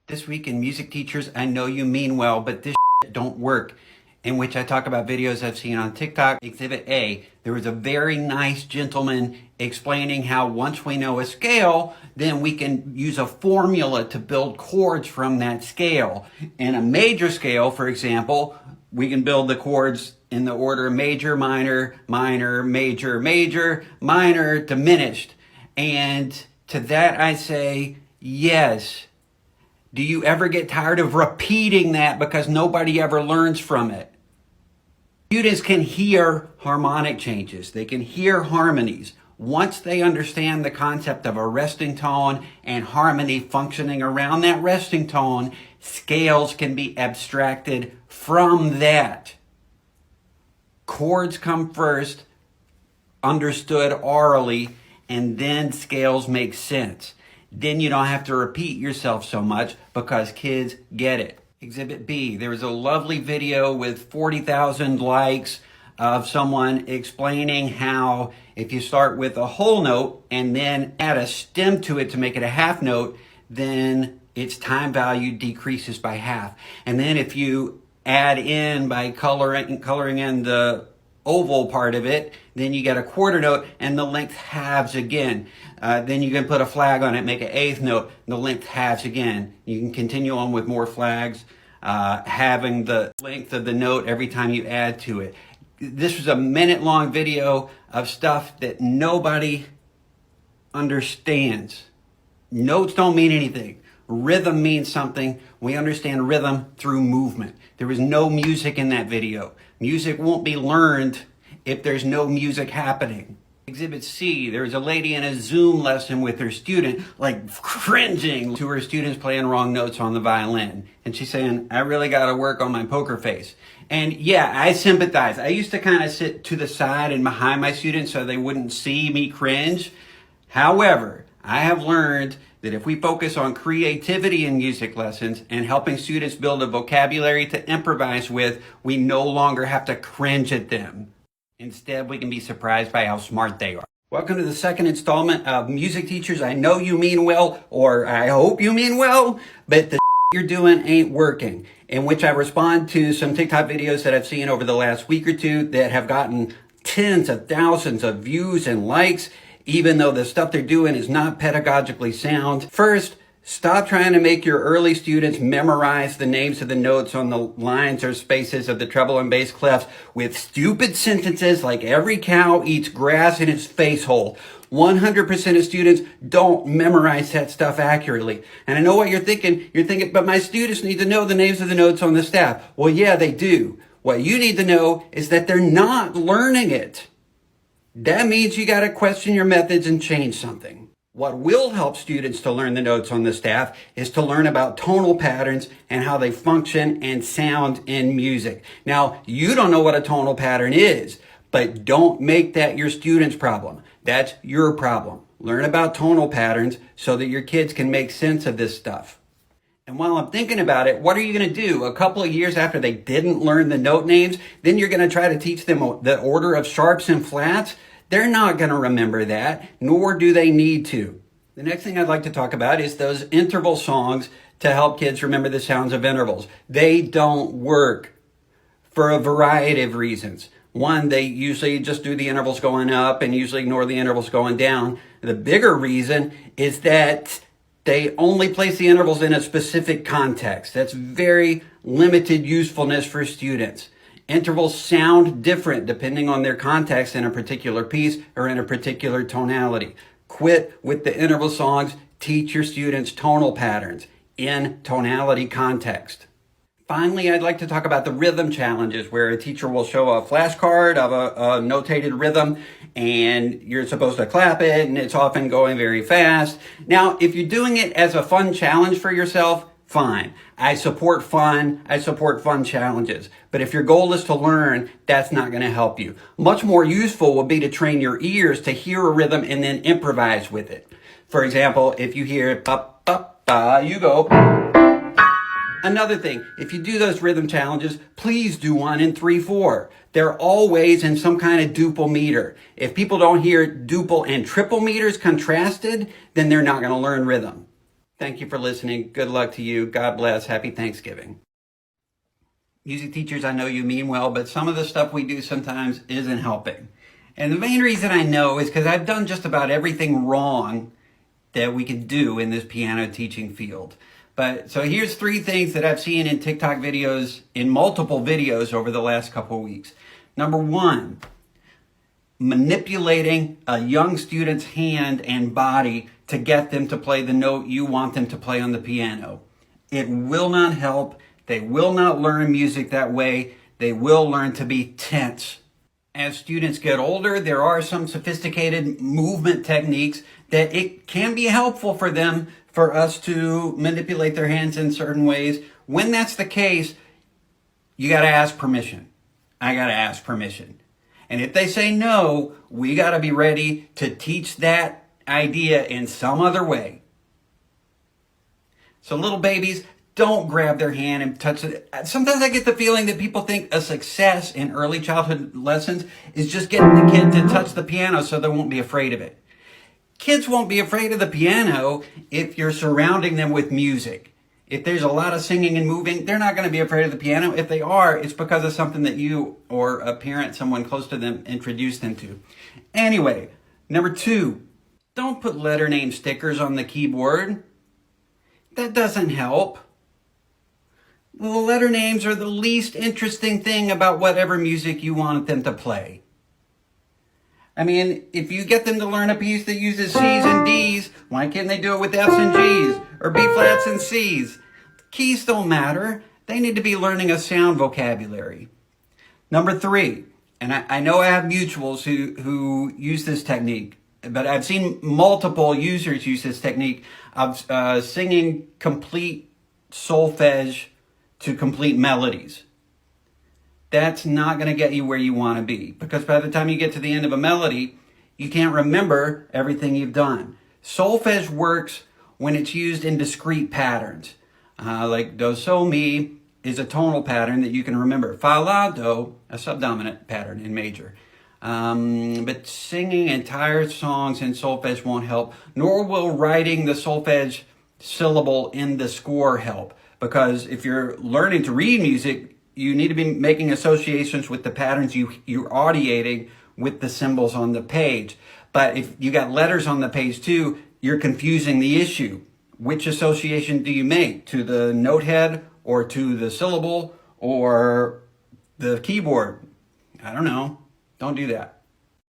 This week in Music Teachers, I know you mean well, but this don't work, in which I talk about videos I've seen on TikTok. Exhibit A, there was a very nice gentleman explaining how once we know a scale, then we can use a formula to build chords from that scale. In a major scale, for example, we can build the chords in the order major, minor, minor, major, major, minor, diminished. And to that I say, yes. Do you ever get tired of repeating that because nobody ever learns from it? Students can hear harmonic changes. They can hear harmonies. Once they understand the concept of a resting tone and harmony functioning around that resting tone, scales can be abstracted from that. Chords come first, understood orally, and then scales make sense. Then you don't have to repeat yourself so much because kids get it. Exhibit B, there was a lovely video with 40,000 likes of someone explaining how if you start with a whole note and then add a stem to it to make it a half note, then its time value decreases by half. And then if you add in by coloring in the oval part of it, then you get a quarter note and the length halves again. Then you can put a flag on it, make an eighth note, and the length halves again. You can continue on with more flags, having the length of the note every time you add to it. This was a minute-long video of stuff that nobody understands. Notes don't mean anything. Rhythm means something. We understand rhythm through movement. There was no music in that video. Music won't be learned if there's no music happening. Exhibit C, there was a lady in a Zoom lesson with her student, like cringing to her students playing wrong notes on the violin. And she's saying, I really got to work on my poker face. And yeah, I sympathize. I used to kind of sit to the side and behind my students so they wouldn't see me cringe. However, I have learned that if we focus on creativity in music lessons and helping students build a vocabulary to improvise with, we no longer have to cringe at them. Instead, we can be surprised by how smart they are. Welcome to the second installment of Music Teachers. I know you mean well, or I hope you mean well, but the you're doing ain't working. In which I respond to some TikTok videos that I've seen over the last week or two that have gotten tens of thousands of views and likes, even though the stuff they're doing is not pedagogically sound. First, stop trying to make your early students memorize the names of the notes on the lines or spaces of the treble and bass clefs with stupid sentences like every cow eats grass in its face hole. 100% of students don't memorize that stuff accurately. And I know what you're thinking. You're thinking, but my students need to know the names of the notes on the staff. Well, yeah, they do. What you need to know is that they're not learning it. That means you got to question your methods and change something. What will help students to learn the notes on the staff is to learn about tonal patterns and how they function and sound in music. Now, you don't know what a tonal pattern is, but don't make that your student's problem. That's your problem. Learn about tonal patterns so that your kids can make sense of this stuff. And while I'm thinking about it, what are you going to do? A couple of years after they didn't learn the note names, then you're going to try to teach them the order of sharps and flats? They're not going to remember that, nor do they need to. The next thing I'd like to talk about is those interval songs to help kids remember the sounds of intervals. They don't work for a variety of reasons. One, they usually just do the intervals going up and usually ignore the intervals going down. The bigger reason is that they only place the intervals in a specific context. That's very limited usefulness for students. Intervals sound different depending on their context in a particular piece or in a particular tonality. Quit with the interval songs. Teach your students tonal patterns in tonality context. Finally, I'd like to talk about the rhythm challenges where a teacher will show a flashcard of a notated rhythm and you're supposed to clap it and it's often going very fast. Now, if you're doing it as a fun challenge for yourself, fine. I support fun challenges. But if your goal is to learn, that's not going to help you. Much more useful would be to train your ears to hear a rhythm and then improvise with it. For example, if you hear ba ba ba, you go. Another thing, if you do those rhythm challenges, please do one in 3/4. They're always in some kind of duple meter. If people don't hear duple and triple meters contrasted, then they're not going to learn rhythm. Thank you for listening. Good luck to you. God bless. Happy Thanksgiving. Music teachers, I know you mean well, but some of the stuff we do sometimes isn't helping. And the main reason I know is because I've done just about everything wrong that we can do in this piano teaching field. But so here's 3 things that I've seen in TikTok videos, in multiple videos over the last couple of weeks. Number 1, manipulating a young student's hand and body to get them to play the note you want them to play on the piano. It will not help. They will not learn music that way. They will learn to be tense. As students get older, there are some sophisticated movement techniques that it can be helpful for them, for us to manipulate their hands in certain ways. When that's the case, you got to ask permission. I got to ask permission. And if they say no, we got to be ready to teach that idea in some other way. So little babies, don't grab their hand and touch it. Sometimes I get the feeling that people think a success in early childhood lessons is just getting the kid to touch the piano so they won't be afraid of it. Kids won't be afraid of the piano if you're surrounding them with music. If there's a lot of singing and moving, they're not going to be afraid of the piano. If they are, it's because of something that you or a parent, someone close to them, introduced them to. Anyway, number 2, don't put letter name stickers on the keyboard. That doesn't help. The letter names are the least interesting thing about whatever music you want them to play. I mean, if you get them to learn a piece that uses C's and D's, why can't they do it with F's and G's or B flats and C's? Keys don't matter. They need to be learning a sound vocabulary. Number 3, and I know I have mutuals who use this technique, but I've seen multiple users use this technique of singing complete solfege to complete melodies. That's not going to get you where you want to be, because by the time you get to the end of a melody, you can't remember everything you've done. Solfege works when it's used in discrete patterns. Like do, so, mi is a tonal pattern that you can remember. Fa, la, do, a subdominant pattern in major. But singing entire songs in solfege won't help, nor will writing the solfege syllable in the score help. Because if you're learning to read music, you need to be making associations with the patterns you're audiating with the symbols on the page. But if you got letters on the page too, you're confusing the issue. Which association do you make? To the note head or to the syllable or the keyboard? I don't know. Don't do that.